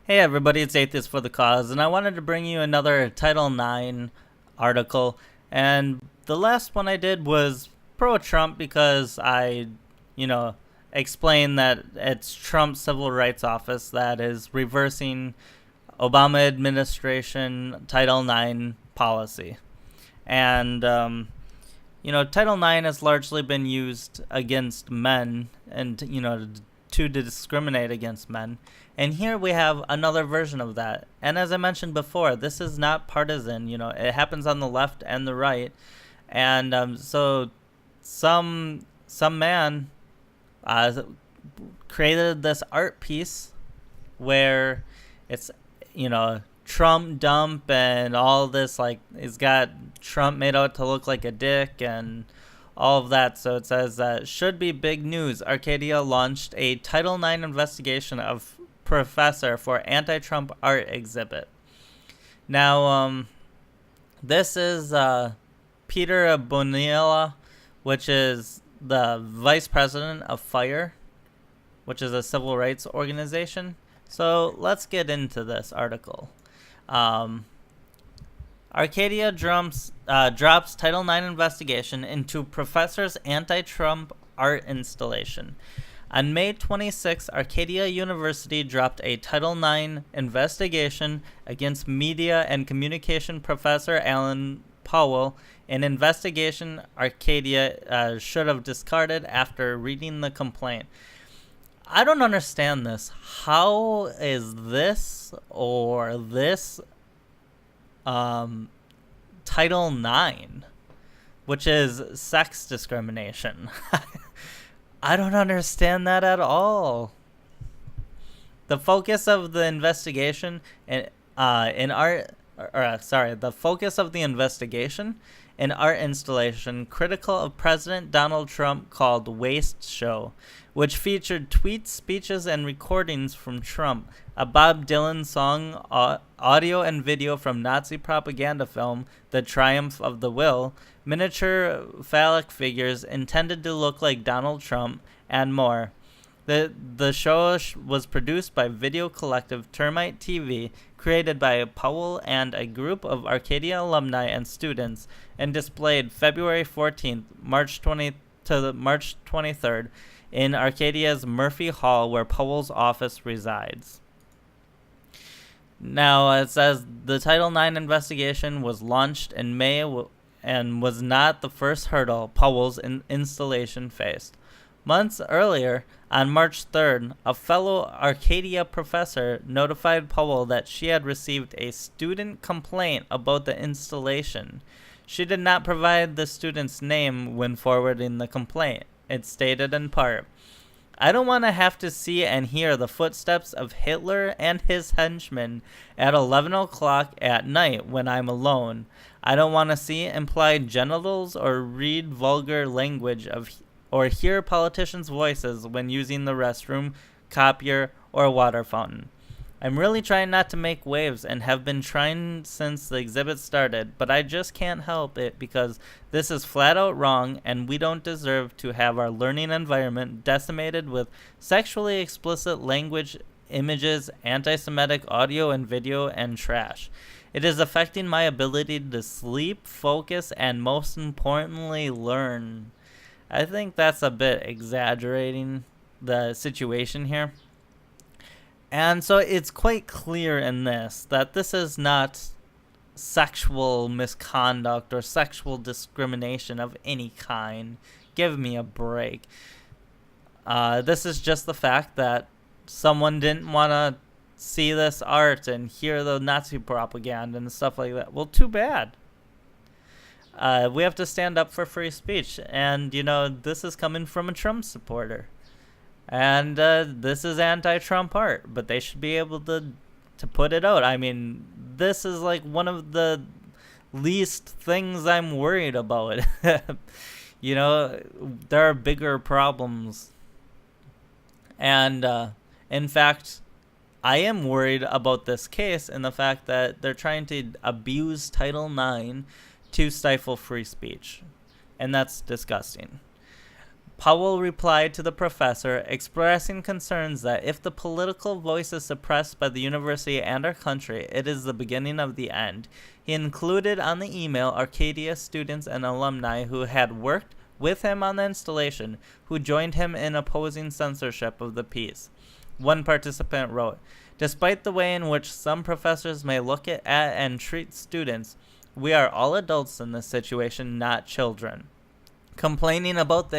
Hey everybody, it's Atheist for the Cause, and I wanted to bring you another Title IX article. And the last one I did was pro-Trump because I explained that it's Trump's civil rights office that is reversing Obama administration Title IX policy. And, Title IX has largely been used against men and, to discriminate against men. And here we have another version of that. And as I mentioned before, this is not partisan. It happens on the left and the right. And so some man created this art piece where it's, Trump dump and all this, like, it's got Trump made out to look like a dick and all of that. So it says that should be big news. Arcadia launched a Title IX investigation of professor for anti-Trump art exhibit. Now, this is Peter Bonilla, which is the vice president of FIRE, which is a civil rights organization. So let's get into this article. Arcadia drops Title IX investigation into professor's anti-Trump art installation. On May 26, Arcadia University dropped a Title IX investigation against media and communication professor Alan Powell, an investigation Arcadia should have discarded after reading the complaint. I don't understand this. How is this or this Title IX, which is sex discrimination? I don't understand that at all. The focus of the investigation the focus of the investigation, an art installation critical of President Donald Trump called Waste Show, which featured tweets, speeches, and recordings from Trump, a Bob Dylan song, audio and video from Nazi propaganda film The Triumph of the Will, miniature phallic figures intended to look like Donald Trump, and more. The show was produced by video collective Termite TV, created by Powell and a group of Arcadia alumni and students, and displayed February 14th, March 23rd, in Arcadia's Murphy Hall, where Powell's office resides. Now, it says the Title IX investigation was launched in May and was not the first hurdle Powell's installation faced. Months earlier, on March 3rd, a fellow Arcadia professor notified Powell that she had received a student complaint about the installation. She did not provide the student's name when forwarding the complaint. It stated in part, "I don't want to have to see and hear the footsteps of Hitler and his henchmen at 11 o'clock at night when I'm alone. I don't want to see implied genitals or read vulgar language or hear politicians' voices when using the restroom, copier, or water fountain. I'm really trying not to make waves and have been trying since the exhibit started, but I just can't help it because this is flat out wrong and we don't deserve to have our learning environment decimated with sexually explicit language, images, anti-Semitic audio and video, and trash. It is affecting my ability to sleep, focus, and most importantly, learn." I think that's a bit exaggerating the situation here. And so it's quite clear in this that this is not sexual misconduct or sexual discrimination of any kind. Give me a break. This is just the fact that someone didn't want to see this art and hear the Nazi propaganda and stuff like that. Well, too bad. We have to stand up for free speech. And, this is coming from a Trump supporter. And this is anti-Trump art. But they should be able to put it out. I mean, this is like one of the least things I'm worried about. There are bigger problems. And, in fact, I am worried about this case in the fact that they're trying to abuse Title IX to stifle free speech. And that's disgusting. Powell replied to the professor, expressing concerns that if the political voice is suppressed by the university and our country, it is the beginning of the end. He included on the email Arcadia students and alumni who had worked with him on the installation, who joined him in opposing censorship of the piece. One participant wrote, "Despite the way in which some professors may look at and treat students, we are all adults in this situation, not children." Complaining about the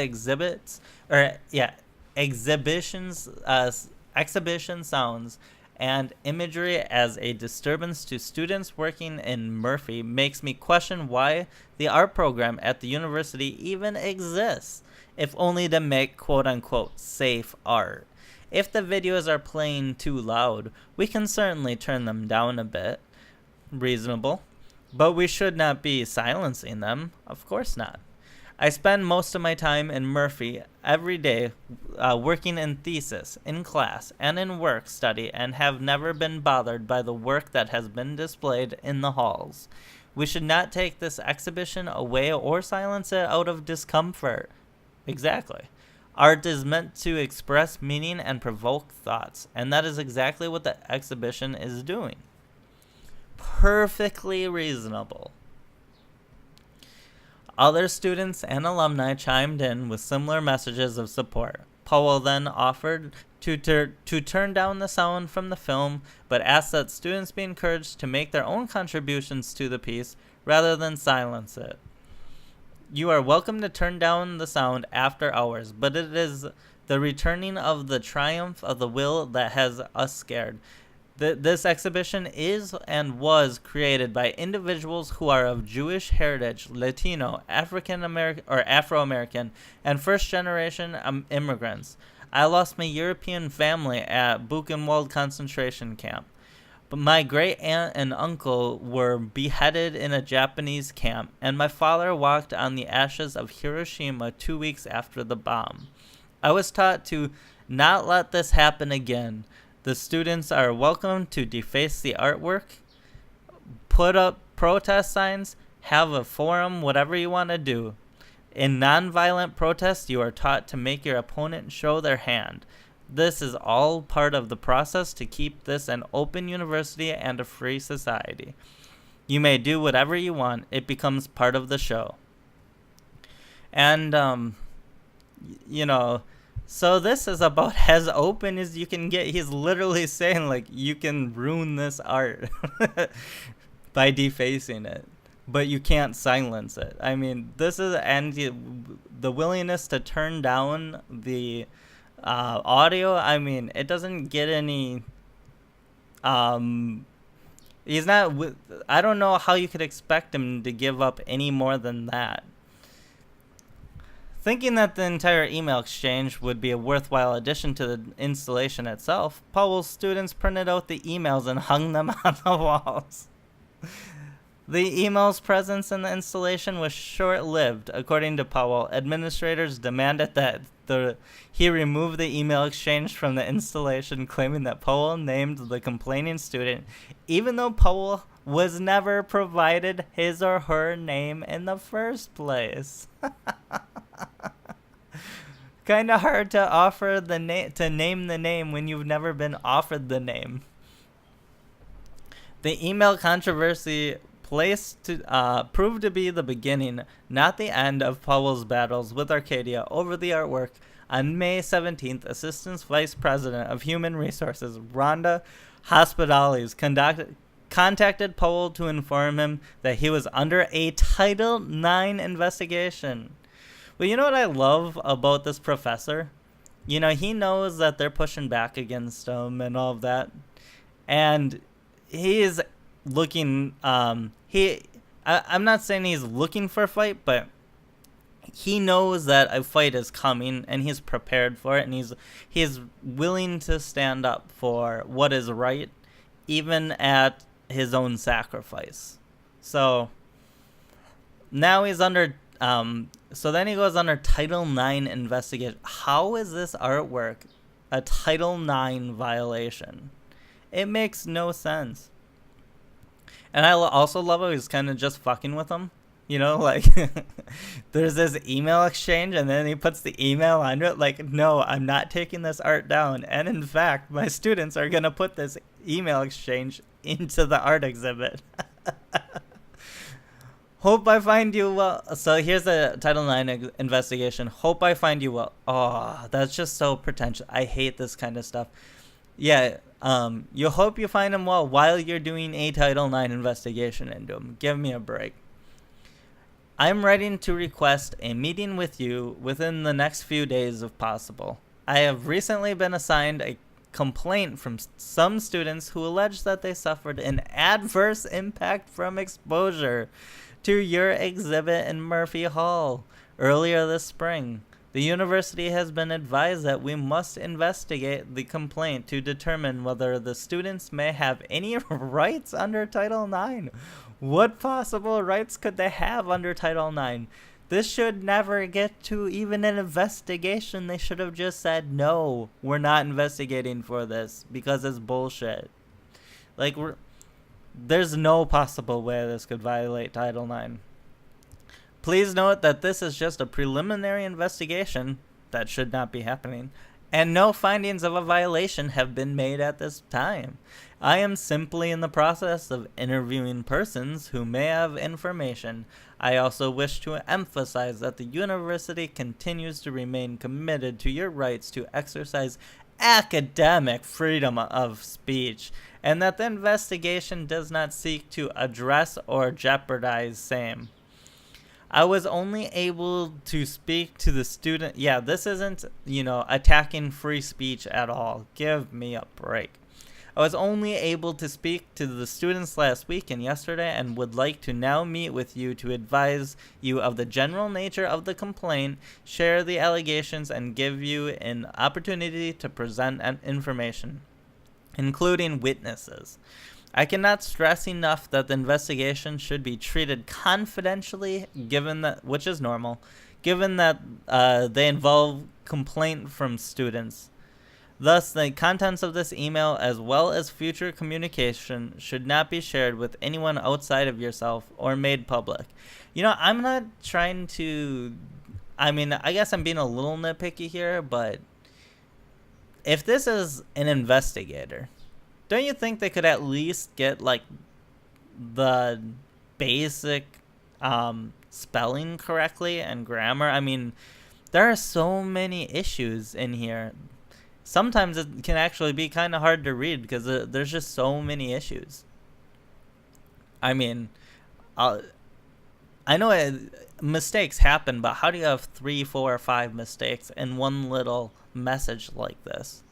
exhibition sounds and imagery as a disturbance to students working in Murphy makes me question why the art program at the university even exists, if only to make quote-unquote safe art. If the videos are playing too loud, we can certainly turn them down a bit. Reasonable. But we should not be silencing them. Of course not. I spend most of my time in Murphy every day working in thesis, in class, and in work study, and have never been bothered by the work that has been displayed in the halls. We should not take this exhibition away or silence it out of discomfort. Exactly. Art is meant to express meaning and provoke thoughts, and that is exactly what the exhibition is doing. Perfectly reasonable. Other students and alumni chimed in with similar messages of support. Powell then offered to turn down the sound from the film, but asked that students be encouraged to make their own contributions to the piece rather than silence it. "You are welcome to turn down the sound after hours, but it is the returning of the triumph of the will that has us scared. This exhibition is and was created by individuals who are of Jewish heritage, Latino, African American or Afro-American, and first-generation immigrants. I lost my European family at Buchenwald concentration camp. But my great aunt and uncle were beheaded in a Japanese camp, and my father walked on the ashes of Hiroshima 2 weeks after the bomb. I was taught to not let this happen again. The students are welcome to deface the artwork, put up protest signs, have a forum, whatever you want to do. In nonviolent protest, you are taught to make your opponent show their hand. This is all part of the process to keep this an open university and a free society. You may do whatever you want. It becomes part of the show." And, so this is about as open as you can get. He's literally saying, like, you can ruin this art by defacing it, but you can't silence it. I mean, this is, and the willingness to turn down the audio, I mean, it doesn't get any, he's not, I don't know how you could expect him to give up any more than that. Thinking that the entire email exchange would be a worthwhile addition to the installation itself, Powell's students printed out the emails and hung them on the walls. The email's presence in the installation was short-lived. According to Powell, administrators demanded that he remove the email exchange from the installation, claiming that Powell named the complaining student, even though Powell was never provided his or her name in the first place. Kind of hard to offer the name the name when you've never been offered the name. The email controversy proved to be the beginning, not the end, of Powell's battles with Arcadia over the artwork. On May 17th, Assistant Vice President of Human Resources Rhonda Hospitales contacted Powell to inform him that he was under a Title IX investigation. Well, you know what I love about this professor? You know, he knows that they're pushing back against him and all of that. And he is looking, I'm not saying he's looking for a fight, but he knows that a fight is coming and he's prepared for it, and he's willing to stand up for what is right, even at his own sacrifice. So now he's under, so then he goes under Title IX investigation. How is this artwork a Title IX violation? It makes no sense. And I also love how he's kind of just fucking with him. You know, like there's this email exchange and then he puts the email under it. Like, no, I'm not taking this art down. And in fact, my students are going to put this email exchange into the art exhibit. Hope I find you well. So here's the Title IX investigation. Hope I find you well. Oh, that's just so pretentious. I hate this kind of stuff. Yeah, you hope you find him well while you're doing a Title IX investigation into him. Give me a break. I'm ready to request a meeting with you within the next few days if possible. I have recently been assigned a complaint from some students who allege that they suffered an adverse impact from exposure to your exhibit in Murphy Hall earlier this spring. The university has been advised that we must investigate the complaint to determine whether the students may have any rights under Title IX. What possible rights could they have under Title IX? This should never get to even an investigation. They should have just said, no, we're not investigating for this because it's bullshit. Like, there's no possible way this could violate Title IX. Please note that this is just a preliminary investigation that should not be happening, and no findings of a violation have been made at this time. I am simply in the process of interviewing persons who may have information. I also wish to emphasize that the university continues to remain committed to your rights to exercise academic freedom of speech, and that the investigation does not seek to address or jeopardize same. I was only able to speak to the student. Yeah, this isn't, attacking free speech at all. Give me a break. I was only able to speak to the students last week and yesterday and would like to now meet with you to advise you of the general nature of the complaint, share the allegations, and give you an opportunity to present information, including witnesses. I cannot stress enough that the investigation should be treated confidentially, which is normal, given that they involve complaint from students. Thus, the contents of this email, as well as future communication, should not be shared with anyone outside of yourself or made public. I'm not trying to... I guess I'm being a little nitpicky here, but if this is an investigator, don't you think they could at least get, the basic spelling correctly and grammar? There are so many issues in here. Sometimes it can actually be kind of hard to read because there's just so many issues. I know mistakes happen, but how do you have 3, 4, or 5 mistakes in one little message like this?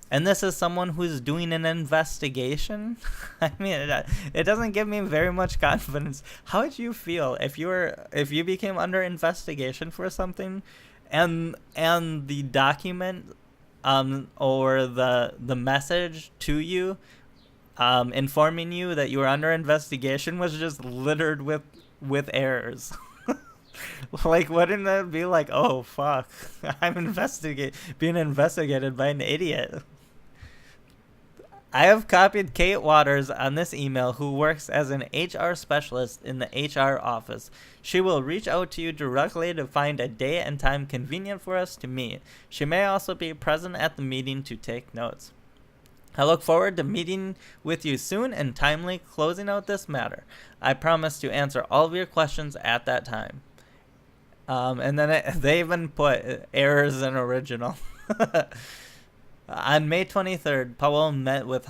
And this is someone who's doing an investigation. It doesn't give me very much confidence. How would you feel if you became under investigation for something, and the document, or the message to you, informing you that you were under investigation was just littered with errors? Wouldn't that be like, oh fuck, I'm being investigated by an idiot? I have copied Kate Waters on this email, who works as an HR specialist in the HR office. She will reach out to you directly to find a day and time convenient for us to meet. She may also be present at the meeting to take notes. I look forward to meeting with you soon and timely closing out this matter. I promise to answer all of your questions at that time. And then they even put errors in original. On May 23rd, Powell met with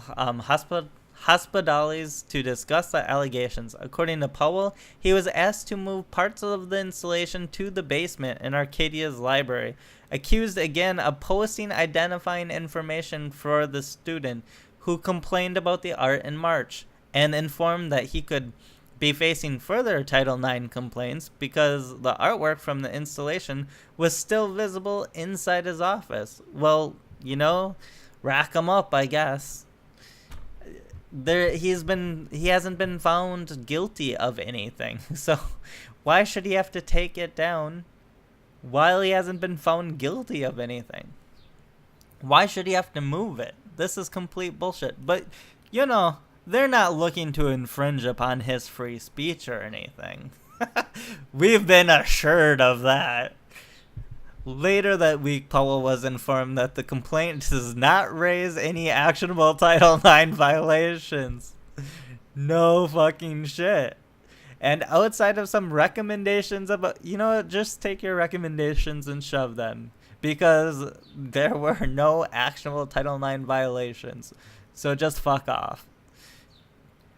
Hospitales to discuss the allegations. According to Powell, he was asked to move parts of the installation to the basement in Arcadia's library, accused again of posting identifying information for the student who complained about the art in March, and informed that he could be facing further Title IX complaints because the artwork from the installation was still visible inside his office. Well, rack him up, I guess. He hasn't been found guilty of anything. So why should he have to take it down while he hasn't been found guilty of anything? Why should he have to move it? This is complete bullshit. But, they're not looking to infringe upon his free speech or anything. We've been assured of that. Later that week, Powell was informed that the complaint does not raise any actionable Title IX violations. No fucking shit. And outside of some recommendations about, just take your recommendations and shove them. Because there were no actionable Title IX violations. So just fuck off.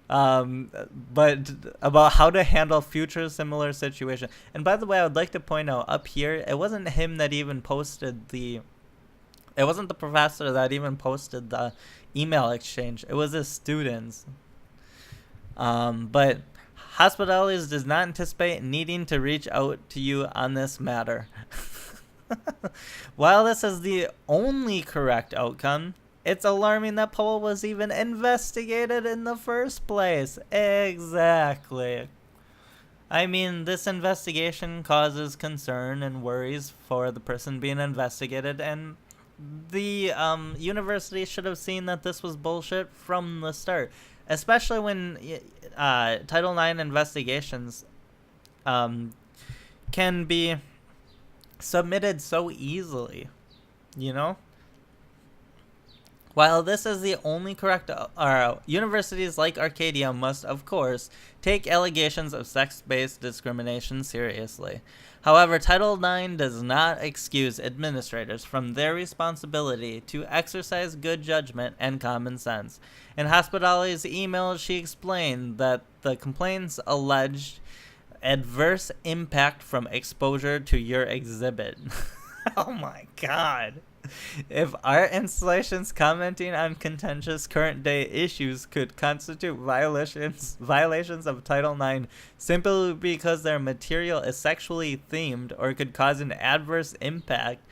But about how to handle future similar situations. And by the way, I would like to point out up here, it wasn't him that even posted it wasn't the professor that even posted the email exchange. It was his students. But Hospitales does not anticipate needing to reach out to you on this matter. While this is the only correct outcome, it's alarming that Powell was even investigated in the first place. Exactly. I mean, this investigation causes concern and worries for the person being investigated, and the university should have seen that this was bullshit from the start. Especially when Title IX investigations can be submitted so easily, While this is the only correct, universities like Arcadia must, of course, take allegations of sex-based discrimination seriously. However, Title IX does not excuse administrators from their responsibility to exercise good judgment and common sense. In Hospitale's email, she explained that the complaints alleged adverse impact from exposure to your exhibit. Oh my god. If art installations commenting on contentious current day issues could constitute violations of Title IX simply because their material is sexually themed or could cause an adverse impact,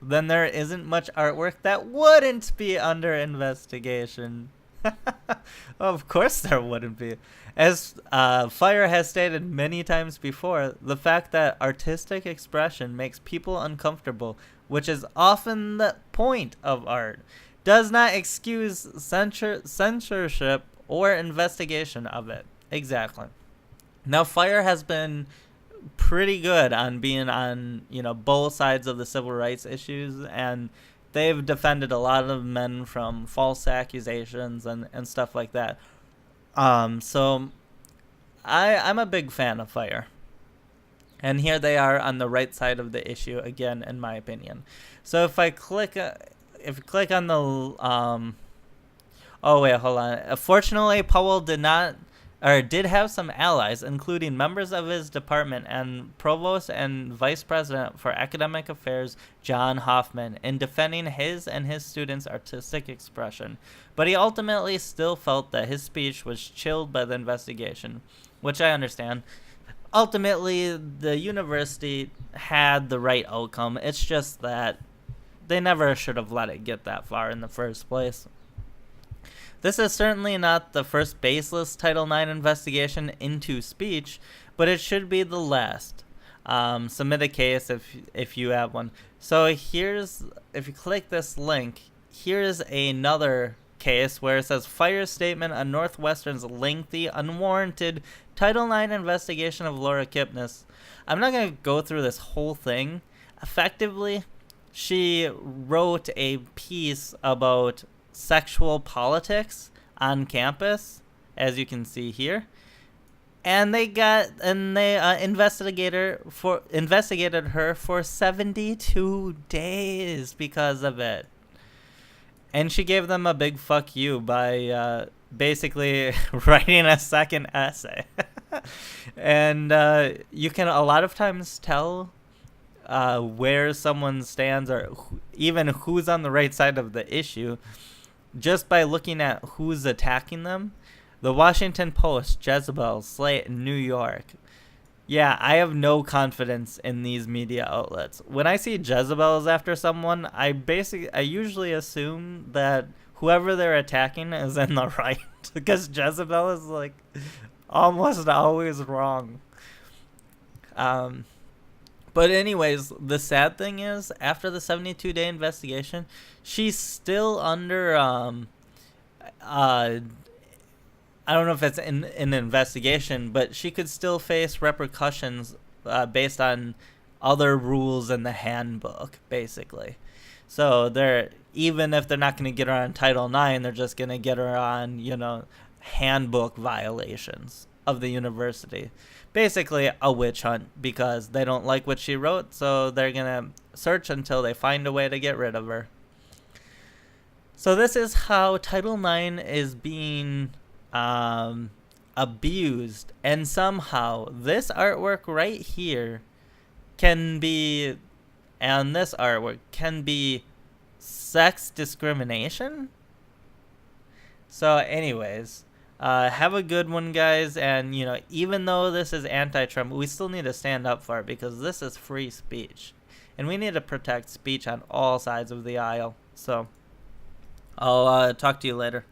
then there isn't much artwork that wouldn't be under investigation. Of course there wouldn't be. As Fire has stated many times before, the fact that artistic expression makes people uncomfortable, which is often the point of art, does not excuse censorship or investigation of it. Exactly. Now, Fire has been pretty good on being on, both sides of the civil rights issues, and they've defended a lot of men from false accusations and stuff like that. So I'm a big fan of Fire. And here they are on the right side of the issue again, in my opinion. So if I click on the oh wait, hold on. Fortunately, Powell did have some allies, including members of his department and provost and vice president for academic affairs, John Hoffman, in defending his and his students' artistic expression. But he ultimately still felt that his speech was chilled by the investigation, which I understand. Ultimately, the university had the right outcome. It's just that they never should have let it get that far in the first place. This is certainly not the first baseless Title IX investigation into speech, but it should be the last. Submit a case if you have one. So if you click this link, here's another case where it says Fire statement on Northwestern's lengthy, unwarranted Title IX investigation of Laura Kipnis. I'm not going to go through this whole thing. Effectively, she wrote a piece about sexual politics on campus, as you can see here, and they investigated her for 72 days because of it. And she gave them a big fuck you by basically writing a second essay. And you can a lot of times tell where someone stands or even who's on the right side of the issue just by looking at who's attacking them. The Washington Post, Jezebel, Slate, and New York. Yeah, I have no confidence in these media outlets. When I see Jezebel is after someone, I usually assume that whoever they're attacking is in the right, because Jezebel is like almost always wrong. But anyways, the sad thing is, after the 72-day investigation, she's still under I don't know if it's in an investigation, but she could still face repercussions based on other rules in the handbook, basically. So they're even if they're not going to get her on Title IX, they're just going to get her on, handbook violations of the university. Basically a witch hunt because they don't like what she wrote, so they're going to search until they find a way to get rid of her. So this is how Title IX is being abused, and somehow this artwork right here can be, and this artwork can be sex discrimination. So anyways, have a good one, guys. And even though this is anti-Trump, we still need to stand up for it because this is free speech, and we need to protect speech on all sides of the aisle. So I'll talk to you later.